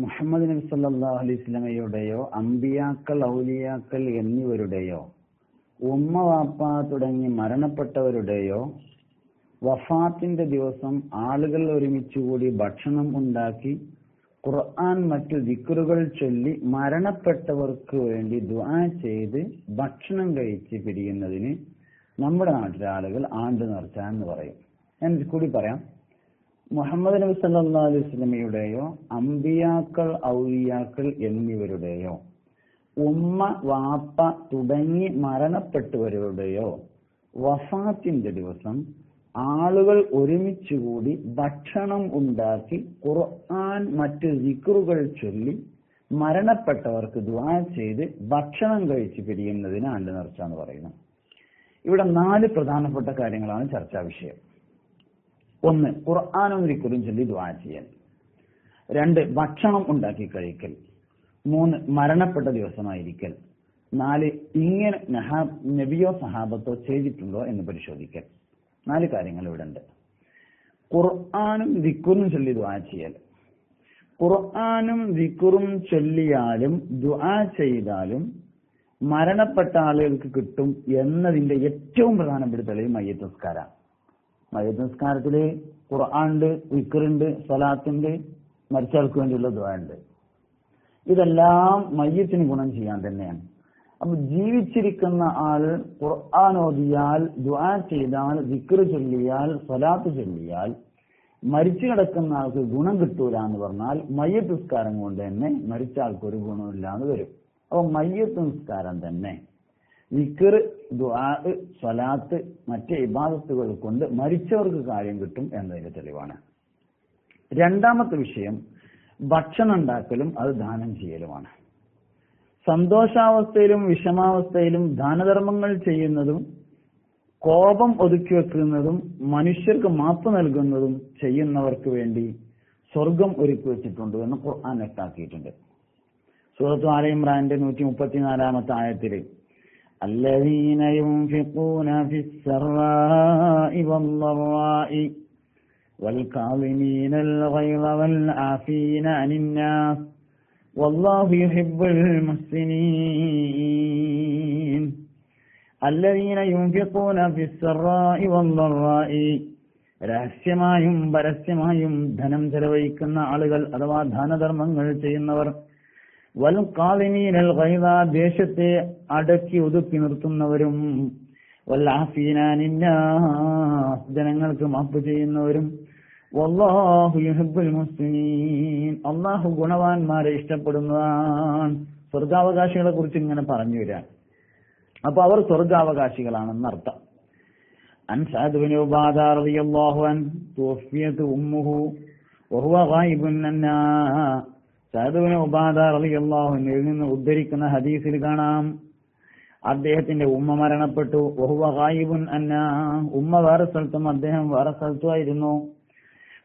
മുഹമ്മദ് നബി സല്ലല്ലാഹു അലൈഹി വസല്ലമയുടെയോ അമ്പിയാക്കൾ ഔലിയാക്കൾ എന്നിവരുടെയോ ഉമ്മ വാപ്പ തുടങ്ങി മരണപ്പെട്ടവരുടെയോ വഫാത്തിന്റെ ദിവസം ആളുകൾ ഒരുമിച്ചുകൂടി ഭക്ഷണം ഉണ്ടാക്കി ഖുർആൻ മറ്റു ദിക്റുകൾ ചൊല്ലി മരണപ്പെട്ടവർക്ക് വേണ്ടി ദുആ ചെയ്ത് ഭക്ഷണം കഴിച്ച് പിരിയുന്നതിന് നമ്മുടെ നാട്ടിലെ ആളുകൾ ആണ്ട് നേർച്ച എന്ന് പറയും. ഞാൻ കൂടി പറയാം. മുഹമ്മദ് നബി സല്ലല്ലാഹു അലൈഹി വസല്ലമയുടെയോ അമ്പിയാക്കൾ ഔലിയാക്കൾ എന്നിവരുടെയോ ഉമ്മ വാപ്പ തുടങ്ങി മരണപ്പെട്ടവരുടെയോ വഫാത്തിന്റെ ദിവസം ആളുകൾ ഒരുമിച്ചുകൂടി ഭക്ഷണം ഉണ്ടാക്കി ഖുർആൻ മറ്റ് ദിക്റുകൾ ചൊല്ലി മരണപ്പെട്ടവർക്ക് ദുആ ചെയ്ത് ഭക്ഷണം കഴിച്ച് പിരിയുന്നതിന് ആണ്ട് നേർച്ച എന്ന് പറയുന്നു. ഇവിടെ 4 പ്രധാനപ്പെട്ട കാര്യങ്ങളാണ് ചർച്ചാ വിഷയം. 1, ഖുർആനും ദിക്റും ചൊല്ലി ദുആ ചെയ്യൽ. 2, ഭക്ഷണം ഉണ്ടാക്കി കഴിക്കൽ. 3, മരണപ്പെട്ട ദിവസമായിരിക്കൽ. 4, ഇങ്ങനെ നബിയോ സഹാബത്തോ ചെയ്തിട്ടുണ്ടോ എന്ന് പരിശോധിക്കൽ. 4 കാര്യങ്ങൾ ഇവിടെ ഉണ്ട്. ഖുർആനും ദിക്റും ചൊല്ലി ദുആ ചെയ്യൽ. ഖുർആനും ദിക്റും ചൊല്ലിയാലും ദുആ ചെയ്താലും മരണപ്പെട്ട ആളുകൾക്ക് കിട്ടും എന്നതിന്റെ ഏറ്റവും പ്രധാനപ്പെട്ട തെളിവ് മയ്യിത്ത് നിസ്കാരം. മയ്യിത്ത് നിസ്കാരത്തില് ഖുർആനുണ്ട്, ദിക്റുണ്ട്, സ്വലാത്തുണ്ട്, മരിച്ചയാൾക്ക് വേണ്ടിയുള്ള ദുആ ഉണ്ട്. ഇതെല്ലാം മയ്യിത്തിന് ഗുണം ചെയ്യാൻ തന്നെയാണ്. അപ്പൊ ജീവിച്ചിരിക്കുന്ന ആൾ ഖുർആൻ ഓതിയാൽ, ദുആ ചെയ്താൽ, ദിക്ർ ചൊല്ലിയാൽ, സ്വലാത്ത് ചൊല്ലിയാൽ മരിച്ചു കിടക്കുന്ന ആൾക്ക് ഗുണം കിട്ടൂല എന്ന് പറഞ്ഞാൽ മയ്യിത്ത് നിസ്കാരം കൊണ്ട് തന്നെ മരിച്ച ആൾക്ക് ഒരു ഗുണമില്ലാന്ന് വരും. അപ്പൊ മയ്യിത്ത് നിസ്കാരം തന്നെ ദിക്ർ, ദുആ, സ്വലാത്ത്, മറ്റ് ഇബാദത്തുകൾ കൊണ്ട് മരിച്ചവർക്ക് കാര്യം കിട്ടും എന്നതിന്റെ തെളിവാണ്. രണ്ടാമത്തെ വിഷയം ഭക്ഷണം ഉണ്ടാക്കലും അത് ദാനം ചെയ്യലുമാണ്. സന്തോഷാവസ്ഥയിലും വിഷമാവസ്ഥയിലും ദാനധർമ്മങ്ങൾ ചെയ്യുന്നതും കോപം ഒതുക്കി വെക്കുന്നതും മനുഷ്യർക്ക് മാപ്പ് നൽകുന്നതും ചെയ്യുന്നവർക്ക് വേണ്ടി സ്വർഗം ഒരുക്കി വെച്ചിട്ടുണ്ട് എന്ന് ഖുർആൻ വ്യക്തമാക്കിയിട്ടുണ്ട്. സൂറത്ത് ആല ഇമ്രാന്റെ 134-ാമത്തെ ആയത്തില് الذين ينفقون في السراء والضراء والكاظمين الغيظ والعافين عن الناس والله يحب المحسنين. الذين ينفقون في السراء والضراء, രഹസ്യമായും പരസ്യമായും ധനം ചെലവഴിക്കുന്ന ആളുകൾ അഥവാ ദാനധർമ്മങ്ങൾ ചെയ്യുന്നവർ. വൽ ഖാദിമീനൽ ഗൈദ, ദേഷ്യത്തെ അടക്കി ഒതുക്കി നിർത്തുന്നവരും. വൽ ആഫീന അനിന്നാസ്, ജനങ്ങൾക്ക് മാപ്പ് ചെയ്യുന്നവരും. വല്ലാഹു യുഹിബ്ബുൽ മുഹ്സിനീൻ, അല്ലാഹു ഗുണവാന്മാരെ ഇഷ്ടപ്പെടുന്നതാണ്. സ്വർഗാവകാശികളെ കുറിച്ച് ഇങ്ങനെ പറഞ്ഞു വരാൻ. അപ്പൊ അവർ സ്വർഗാവകാശികളാണെന്ന് അർത്ഥം. അൻ സഅദ് ബിൻ ഉബാദ റളിയല്ലാഹു അൻഹു തുവഫിയത് ഉമ്മുഹു വഹുവ ഗായിബുൻ അന്നാ. സഅദ് ബിൻ ഉബാദ റളിയല്ലാഹു അൻഹുവിൽ നിന്ന് ഉദ്ധരിക്കുന്ന ഹദീസിൽ കാണാം, അദ്ദേഹത്തിന്റെ ഉമ്മ മരണപ്പെട്ടു. വഹുവ ഗായിബുൻ അന്നാ, ഉമ്മ വേറെ സ്ഥലത്തും അദ്ദേഹം വേറെ സ്ഥലത്തുമായിരുന്നു.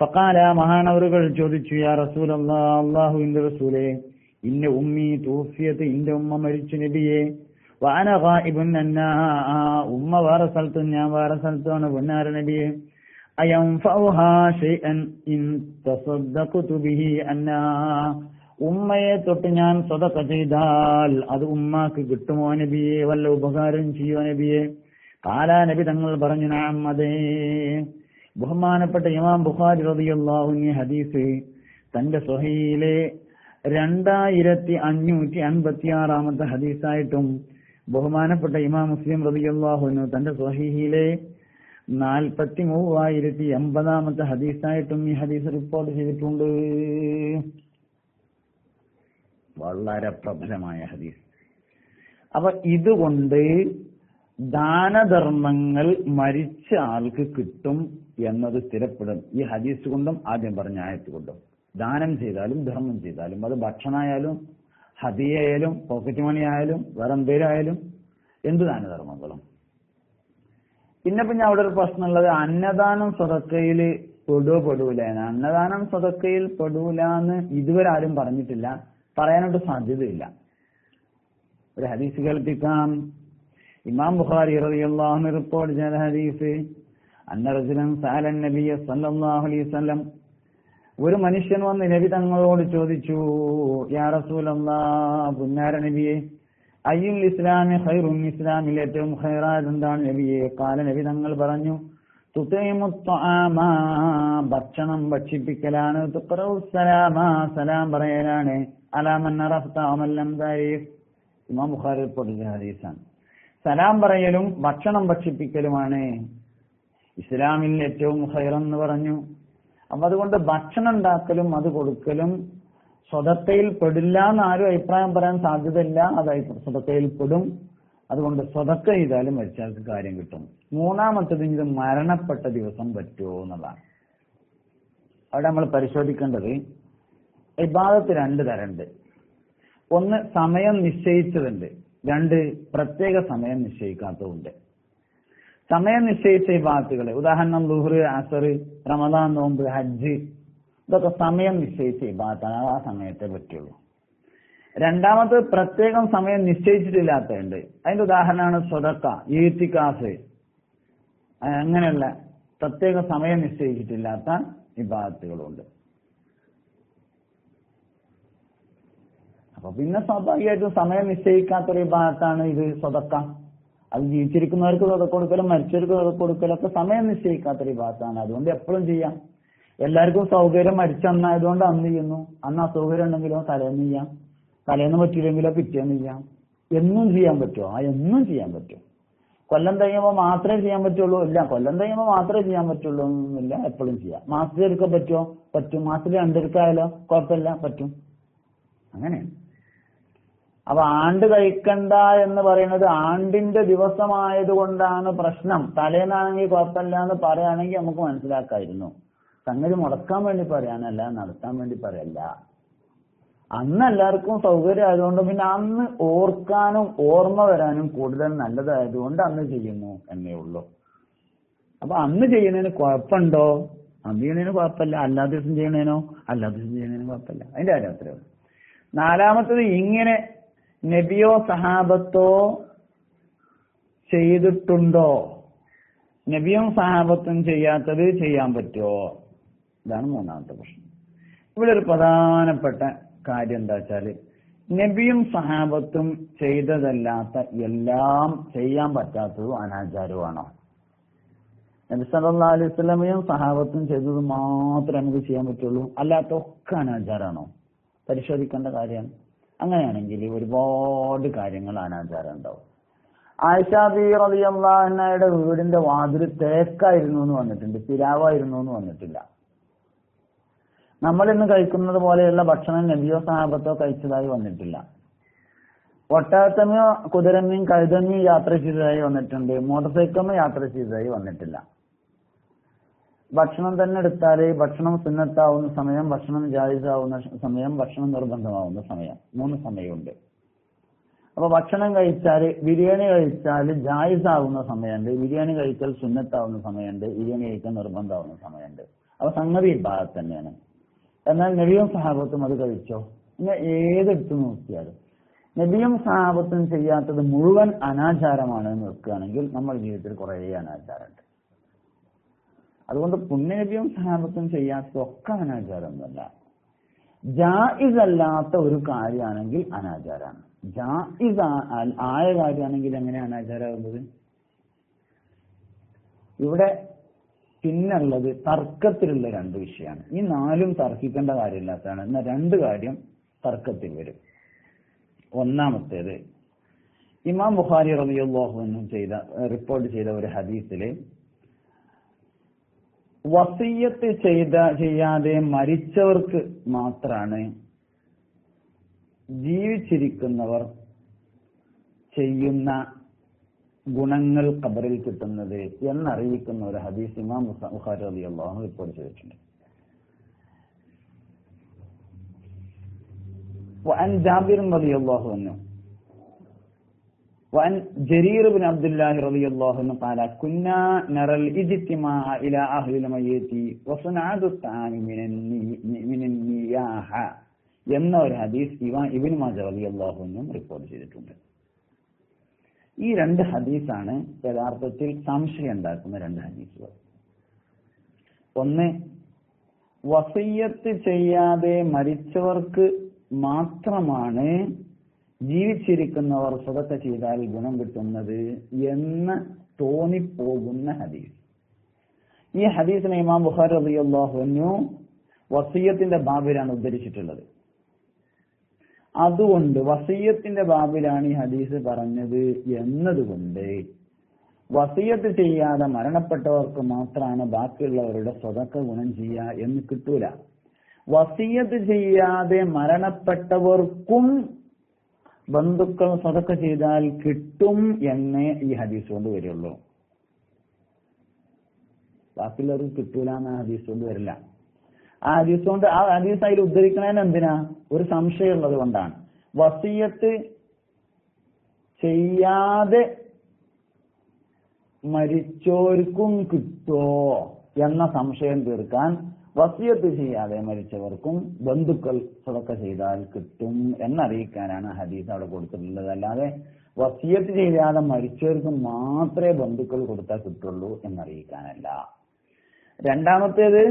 ഫഖാല, മഹാനവറുകൾ ചോദിച്ചു, യാ റസൂലല്ലാഹ്, അല്ലാഹുവിന്റെ റസൂലേ, ഇന്ന ഉമ്മി തൂഫിയത്, ഇന്റെ ഉമ്മ മരിച്ചു നബിയെ. വഅന ഗായിബുൻ അന്നാ, ഉമ്മ വേറെ സ്ഥലത്തും ഞാൻ വേറെ സ്ഥലത്തുമാണ് പൊന്നാര നബിയെ. അയൻഫഉഹാ ശൈഅൻ ഇൻ തസദ്ദഖതു ബിഹി അന്നാ, ഉമ്മയെ തൊട്ട് ഞാൻ സദഖ ചെയ്താൽ അത് ഉമ്മാക്ക് കിട്ടുമോ നബിയെ, വല്ല ഉപകാരം ചെയ്യോ നബിയെ? ഖാല, നബി തങ്ങൾ പറഞ്ഞു, നഅം, അതേ. ബഹുമാനപ്പെട്ട ഇമാം ബുഖാരി റളിയല്ലാഹു അൻഹു ഹദീസ് തന്റെ സ്വഹീഹിലെ 2556-ാമത്തെ ഹദീസായിട്ടും ബഹുമാനപ്പെട്ട ഇമാം മുസ്ലിം റളിയല്ലാഹു അൻഹു തന്റെ സ്വഹീഹിലെ 43080-ാമത്തെ ഹദീസായിട്ടും ഈ ഹദീസ് റിപ്പോർട്ട് ചെയ്തിട്ടുണ്ട്. വളരെ പ്രബലമായ ഹദീസ്. അപ്പൊ ഇതുകൊണ്ട് ദാനധർമ്മങ്ങൾ മരിച്ച ആൾക്ക് കിട്ടും എന്നത് സ്ഥിരപ്പെടും ഈ ഹദീസ് കൊണ്ടും ആദ്യം പറഞ്ഞ ആയത്ത് കൊണ്ടും. ദാനം ചെയ്താലും ധർമ്മം ചെയ്താലും, അത് ഭക്ഷണമായാലും ഹദിയയായാലും പോക്കറ്റ് മണി ആയാലും വേറെ എന്തേലും ആയാലും, എന്ത് ദാനധർമ്മങ്ങളും. പിന്നെ അവിടെ ഒരു പ്രശ്നമുള്ളത്, അന്നദാനം സ്വതക്കയിൽ പെടൂല. അന്നദാനം സ്വതക്കയിൽ പെടൂല എന്ന് ഇതുവരെ ആരും പറഞ്ഞിട്ടില്ല, പറയാനായിട്ട് സാധ്യതയില്ല. ഒരു ഹദീസ് കേൾപ്പിക്കാം. ഇമാം ബുഖാരി റളിയല്ലാഹു അൻഹു റിപ്പോർട്ട് ചെയ്ത ഹദീസ്, അന്ന റജുലൻ സഅല നബിയ സല്ലല്ലാഹു അലൈഹി വസല്ലം, ഒരു മനുഷ്യൻ വന്ന് നബി തങ്ങളോട് ചോദിച്ചു, യാ റസൂലല്ലാഹ്, പുന്നാര നബിയെ, അയ്യുൽ ഇസ്ലാമി ഖൈറുൻ, ഇസ്ലാമിൽ ഏറ്റവും ഖൈറായത് എന്താണ് നബിയെ? ഖാല, നബി തങ്ങൾ പറഞ്ഞു, തുതൈമു ത്വആമ, ഭക്ഷണം ഭക്ഷിപ്പിക്കലാണ്, തുഖറഉ സലാമ, സലാം പറയലാണ്, അലാ മൻ അറഫ്ത വമൻ ലം തഅരിഫ്. ഇമാം ബുഖാരി റിപ്പോർട്ട് ചെയ്ത ഹദീസാണ്. സലാം പറയലും ഭക്ഷണം ഭക്ഷിപ്പിക്കലുമാണ് ഇസ്ലാമിൽ ഏറ്റവും ഖൈറെന്ന് പറഞ്ഞു. അപ്പൊ അതുകൊണ്ട് ഭക്ഷണം ഉണ്ടാക്കലും അത് കൊടുക്കലും സ്വതക്കയിൽ പെടില്ല എന്ന് ആരും അഭിപ്രായം പറയാൻ സാധ്യതയില്ല. അത് സ്വതക്കയിൽ പെടും. അതുകൊണ്ട് സ്വതക്ക ചെയ്താലും മരിച്ചാൾക്ക് കാര്യം കിട്ടും. മൂന്നാമത്തത്, ഇത് മരണപ്പെട്ട ദിവസം പറ്റുമോ എന്നുള്ളതാണ്. അവിടെ നമ്മൾ പരിശോധിക്കേണ്ടത്, ഇബാദത്ത് രണ്ട് തരമുണ്ട്. ഒന്ന് സമയം നിശ്ചയിച്ചതുണ്ട്, രണ്ട് പ്രത്യേക സമയം നിശ്ചയിക്കാത്തതുണ്ട്. സമയം നിശ്ചയിച്ച ഇബാദത്തുകൾ, ഉദാഹരണം ളുഹ്ർ, അസർ, റമദാൻ നോമ്പ്, ഹജ്ജ്, ഇതൊക്കെ സമയം നിശ്ചയിച്ച ഇബാദത്താണ്. ആ സമയത്തെ പറ്റുള്ളൂ. രണ്ടാമത് പ്രത്യേകം സമയം നിശ്ചയിച്ചിട്ടില്ലാത്തതുണ്ട്. അതിന്റെ ഉദാഹരണമാണ് സ്വതക്ക, ഈത്തിക്കാഫ്, അങ്ങനെയുള്ള പ്രത്യേക സമയം നിശ്ചയിച്ചിട്ടില്ലാത്ത ഇബാദത്തുകളുണ്ട്. അപ്പൊ പിന്നെ സ്വാഭാവികമായിട്ടും സമയം നിശ്ചയിക്കാത്തൊരു ഇബാദത്താണ് ഇത് സ്വതക്ക. അത് ജീവിച്ചിരിക്കുന്നവർക്ക് സ്വതക്ക കൊടുക്കലും മരിച്ചവർക്ക് സ്വതക്ക കൊടുക്കലൊക്കെ സമയം നിശ്ചയിക്കാത്തൊരു ഇബാദത്താണ്. അതുകൊണ്ട് എപ്പോഴും ചെയ്യാം. എല്ലാവർക്കും സൗകര്യം മരിച്ചന്നായതുകൊണ്ട് അന്ന് ചെയ്യുന്നു. അന്ന് അസൗകര്യം ഉണ്ടെങ്കിലോ തലേന്ന് ചെയ്യാം, തലേന്ന് പറ്റിയില്ലെങ്കിലോ പിറ്റേന്ന് ചെയ്യാം. എന്നും ചെയ്യാൻ പറ്റുമോ? എന്നും ചെയ്യാൻ പറ്റും. കൊല്ലം കഴിയുമ്പോൾ മാത്രമേ ചെയ്യാൻ പറ്റുള്ളൂ? ഇല്ല, കൊല്ലം കഴിയുമ്പോൾ മാത്രമേ ചെയ്യാൻ പറ്റുള്ളൂ എന്നില്ല, എപ്പോഴും ചെയ്യാം. മാസത്തിലെടുക്കാൻ പറ്റുമോ? പറ്റും. മാസത്തിൽ രണ്ടെടുക്കായാലോ? കുഴപ്പമില്ല, പറ്റും. അങ്ങനെയാണ്. അപ്പൊ ആണ്ട് കഴിക്കണ്ട എന്ന് പറയുന്നത് ആണ്ടിന്റെ ദിവസമായത് കൊണ്ടാണ് പ്രശ്നം. തലേന്നാണെങ്കിൽ കുഴപ്പമില്ല എന്ന് പറയുകയാണെങ്കിൽ നമുക്ക് മനസ്സിലാക്കായിരുന്നു. സംഗതി മുടക്കാൻ വേണ്ടി പറയാനല്ല, നടത്താൻ വേണ്ടി പറയല്ല. അന്ന് എല്ലാവർക്കും സൗകര്യം ആയതുകൊണ്ട്, പിന്നെ അന്ന് ഓർക്കാനും ഓർമ്മ വരാനും കൂടുതൽ നല്ലതായതുകൊണ്ട് അന്ന് ചെയ്യുന്നു എന്നേ ഉള്ളൂ. അപ്പൊ അന്ന് ചെയ്യുന്നതിന് കുഴപ്പമുണ്ടോ? അന്ന് ചെയ്യുന്നതിന് കുഴപ്പമില്ല. അല്ലാത്ത ദിവസം ചെയ്യണേനോ? അല്ലാത്ത ദിവസം ചെയ്യുന്നതിന് കുഴപ്പമില്ല. അതിന്റെ കാര്യം അത്രേ ഉള്ളൂ. നാലാമത്തത്, ഇങ്ങനെ നബിയോ സഹാബത്തോ ചെയ്തിട്ടുണ്ടോ? നബിയും സഹാബത്തും ചെയ്യാത്തത് ചെയ്യാൻ പറ്റുമോ? ഇതാണ് മൂന്നാമത്തെ പ്രശ്നം. ഇവിടെ ഒരു പ്രധാനപ്പെട്ട കാര്യം എന്താ വെച്ചാല്, നബിയും സഹാബത്തും ചെയ്തതല്ലാത്ത എല്ലാം ചെയ്യാൻ പറ്റാത്തതും അനാചാരവുമാണോ? നബി സല്ലല്ലാഹു അലൈഹി വസല്ലമയും സഹാബത്തും ചെയ്തത് മാത്രമേ നമുക്ക് ചെയ്യാൻ പറ്റുള്ളൂ, അല്ലാത്ത ഒക്കെ അനാചാരമാണോ? പരിശോധിക്കേണ്ട കാര്യമാണ്. അങ്ങനെയാണെങ്കിൽ ഒരുപാട് കാര്യങ്ങൾ അനാചാരം ഉണ്ടാവും. ആയിഷ ബീവി റളിയല്ലാഹു അൻഹയുടെ വീടിന്റെ വാതിൽ തേക്കായിരുന്നു എന്ന് വന്നിട്ടുണ്ട്, പിലാവായിരുന്നു എന്ന് വന്നിട്ടില്ല. നമ്മൾ ഇന്ന് കഴിക്കുന്നത് പോലെയുള്ള ഭക്ഷണം നബിയോ സഹാബത്തോ കഴിച്ചതായി വന്നിട്ടില്ല. ഒട്ടകത്തമ്മയോ കുതിരമ്മയും കഴുതമ്മയും യാത്ര ചെയ്തതായി വന്നിട്ടുണ്ട്, മോട്ടോർ സൈക്കിളും യാത്ര ചെയ്തതായി വന്നിട്ടില്ല. ഭക്ഷണം തന്നെ എടുത്താൽ ഭക്ഷണം സുന്നത്താവുന്ന സമയം, ഭക്ഷണം ജായിസാവുന്ന സമയം, ഭക്ഷണം നിർബന്ധമാവുന്ന സമയം, 3 സമയമുണ്ട്. അപ്പൊ ഭക്ഷണം കഴിച്ചാൽ, ബിരിയാണി കഴിച്ചാൽ ജായിസാവുന്ന സമയമുണ്ട്, ബിരിയാണി കഴിച്ചാൽ സുന്നത്താവുന്ന സമയമുണ്ട്, ബിരിയാണി കഴിക്കാൻ നിർബന്ധമാവുന്ന സമയമുണ്ട്. അപ്പൊ സംഗതി ഇബാദത്ത് തന്നെയാണ്. എന്നാൽ നബിയും സഹാബത്തും അത് കഴിച്ചോ? ഇങ്ങനെ ഏതെടുത്ത് നോക്കിയാലും നബിയും സഹാബത്തും ചെയ്യാത്തത് മുഴുവൻ അനാചാരമാണ് എന്ന് വെക്കുകയാണെങ്കിൽ നമ്മുടെ ജീവിതത്തിൽ കുറേ അനാചാരമുണ്ട്. അതുകൊണ്ട് പുണ്യനബിയും സഹാബത്തും ചെയ്യാത്തതൊക്കെ അനാചാരമൊന്നുമല്ല. ജായിസ് അല്ലാത്ത ഒരു കാര്യമാണെങ്കിൽ അനാചാരമാണ്. ജായിസ് ആയ കാര്യമാണെങ്കിൽ എങ്ങനെ അനാചാരമാകുന്നത്? ഇവിടെ പിന്നുള്ളത് തർക്കത്തിലുള്ള 2 വിഷയമാണ്. ഈ 4ഉം തർക്കിക്കേണ്ട കാര്യമില്ലാത്തതാണ്. എന്നാൽ 2 കാര്യം തർക്കത്തിൽ വരും. ഒന്നാമത്തേത്, ഇമാം ബുഖാരി റളിയല്ലാഹു അൻഹു റിപ്പോർട്ട് ചെയ്ത ഒരു ഹദീസില്, വസിയ്യത്ത് ചെയ്യാതെ മരിച്ചവർക്ക് മാത്രമാണ് ജീവിച്ചിരിക്കുന്നവർ ചെയ്യുന്ന ഗുണങ്ങൾ ഖബറിൽ കിട്ടുന്നത് എന്നറിയിക്കുന്ന ഒരു ഹദീസ് ഇമാം ബുഖാരി റളിയല്ലാഹു അൻഹു റിപ്പോർട്ട് ചെയ്തിട്ടുണ്ട്. وعن جابر رضي الله عنه وعن جرير بن عبد الله رضي الله عنه قال كنا نرى الاجتماع الى اهل الميت وصنعة الطعام من النياح എന്ന ഒരു ഹദീസ് ഇബ്നു മാജ റളിയല്ലാഹു അൻഹു റിപ്പോർട്ട് ചെയ്തിട്ടുണ്ട്. ഈ 2 ഹദീസാണ് യഥാർത്ഥത്തിൽ സംശയം ഉണ്ടാക്കുന്ന 2 ഹദീസുകൾ. ഒന്ന്, വസിയ്യത്ത് ചെയ്യാതെ മരിച്ചവർക്ക് മാത്രമാണ് ജീവിച്ചിരിക്കുന്നവർ സദഖ ചെയ്താൽ ഗുണം കിട്ടുന്നത് എന്ന് തോന്നിപ്പോകുന്ന ഹദീസ്. ഈ ഹദീസിനെ ഇമാം ബുഖാരി റളിയല്ലാഹു അൻഹു വസിയ്യത്തിന്റെ ബാബിലാണ് ഉദ്ധരിച്ചിട്ടുള്ളത്. അതുകൊണ്ട് വസിയ്യത്തിന്റെ ബാബിലാണ് ഈ ഹദീസ് പറഞ്ഞത് എന്നതുകൊണ്ട് വസിയ്യത്ത് ചെയ്യാതെ മരണപ്പെട്ടവർക്ക് മാത്രമാണ് ബാക്കിയുള്ളവരുടെ സ്വതക്ക ഗുണം ചെയ്യുക എന്ന് കിട്ടൂല. വസിയ്യത്ത് ചെയ്യാതെ മരണപ്പെട്ടവർക്കും ബന്ധുക്കൾ സ്വതക്ക ചെയ്താൽ കിട്ടും എന്നേ ഈ ഹദീസ് കൊണ്ട് വരുള്ളൂ. ബാക്കിയുള്ളവർക്ക് കിട്ടൂല എന്ന ഹദീസ് കൊണ്ട് വരില്ല. ആ ഹദീസ് അതിൽ ഉദ്ധരിക്കണതിന് എന്തിനാ? ഒരു സംശയമുള്ളത് കൊണ്ടാണ്. വസിയ്യത്ത് ചെയ്യാതെ മരിച്ചവർക്കും കിട്ടോ എന്ന സംശയം തീർക്കാൻ വസിയ്യത്ത് ചെയ്യാതെ മരിച്ചവർക്കും ബന്ധുക്കൾ സ്വതക്ക ചെയ്താൽ കിട്ടും എന്നറിയിക്കാനാണ് ഹദീസ് അവിടെ കൊടുത്തിട്ടുള്ളത്. അല്ലാതെ വസിയ്യത്ത് ചെയ്യാതെ മരിച്ചവർക്ക് മാത്രമേ ബന്ധുക്കൾ കൊടുത്താൽ കിട്ടുള്ളൂ എന്നറിയിക്കാനല്ല. രണ്ടാമത്തേത്,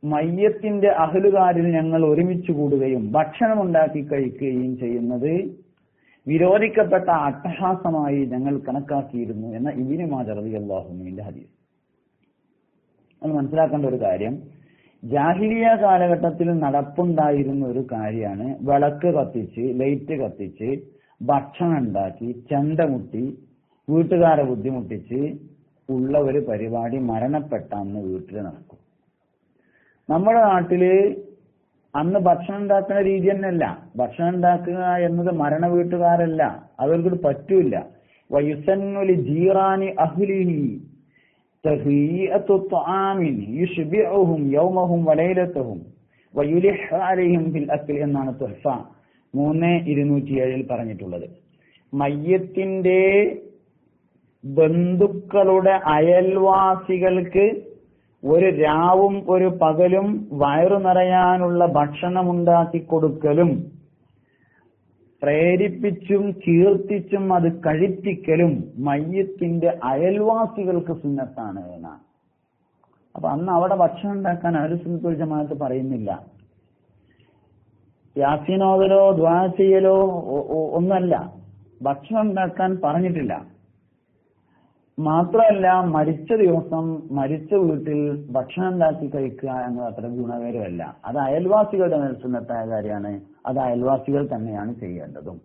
മയ്യത്തിന്റെ അഹ്ലുകാരിൽ ഞങ്ങൾ ഒരുമിച്ച് കൂടുകയും ഭക്ഷണം ഉണ്ടാക്കി കഴിക്കുകയും ചെയ്യുന്നത് വിരോധിക്കപ്പെട്ട അട്ടഹാസമായി ഞങ്ങൾ കണക്കാക്കിയിരുന്നു എന്ന ഇബ്നു മാജ റളിയല്ലാഹു അൻഹുവിന്റെ ഹദീസ്. നമ്മൾ മനസ്സിലാക്കേണ്ട ഒരു കാര്യം, ജാഹിലിയ കാലഘട്ടത്തിൽ നടപ്പുണ്ടായിരുന്ന ഒരു കാര്യമാണ് വിളക്ക് കത്തിച്ച് ലൈറ്റ് കത്തിച്ച് ഭക്ഷണം ഉണ്ടാക്കി ചെണ്ടമുട്ടി വീട്ടുകാരെ ബുദ്ധിമുട്ടിച്ച് ഉള്ള ഒരു പരിപാടി മരണപ്പെട്ട അന്ന് വീട്ടിൽ നടക്കും. നമ്മുടെ നാട്ടില് അന്ന് ഭക്ഷണം ഉണ്ടാക്കുന്ന രീതി തന്നെയല്ല. ഭക്ഷണം ഉണ്ടാക്കുക എന്നത് മരണ വീട്ടുകാരല്ല, അവർക്ക് പറ്റൂല. വയുസന്നുലി ജീറാനി അഹ്ലിഹി തഹീഅത്തു ത്വആമിൻ യുശ്ബിഉഹും യൗമഹും വലൈലതഹും വയുലിഹ് അലൈഹിം ബിൽ അക്ൽ എന്നാണ് തുഹ്ഫ 3:207 പറഞ്ഞിട്ടുള്ളത്. മയ്യത്തിന്റെ ബന്ധുക്കളുടെ അയൽവാസികൾക്ക് ഒരു രാവും ഒരു പകലും വയറു നിറയാനുള്ള ഭക്ഷണം ഉണ്ടാക്കി കൊടുക്കലും പ്രേരിപ്പിച്ചും കീർത്തിച്ചും അത് കഴിപ്പിക്കലും മയ്യത്തിന്റെ അയൽവാസികൾക്ക് സുന്നത്താണ് എന്നാണ്. അപ്പൊ അന്ന് അവിടെ ഭക്ഷണം ഉണ്ടാക്കാൻ അഹ്ലുസുന്നത്ത് വൽ ജമാഅത്ത് പറയുന്നില്ല. യാസീനോദലോ ദുആ ചെയ്യലോ ഒന്നല്ല, ഭക്ഷണം ഉണ്ടാക്കാൻ പറഞ്ഞിട്ടില്ല. മാത്രമല്ല, മരിച്ച ദിവസം മരിച്ച വീട്ടിൽ ഭക്ഷണം ഉണ്ടാക്കി കഴിക്കുക എന്നത് അത്ര ഗുണകരമല്ല. അത് അയൽവാസികളുടെ മേൽ സുന്നത്തായ കാര്യമാണ്. അത് അയൽവാസികൾ തന്നെയാണ് ചെയ്യേണ്ടതും.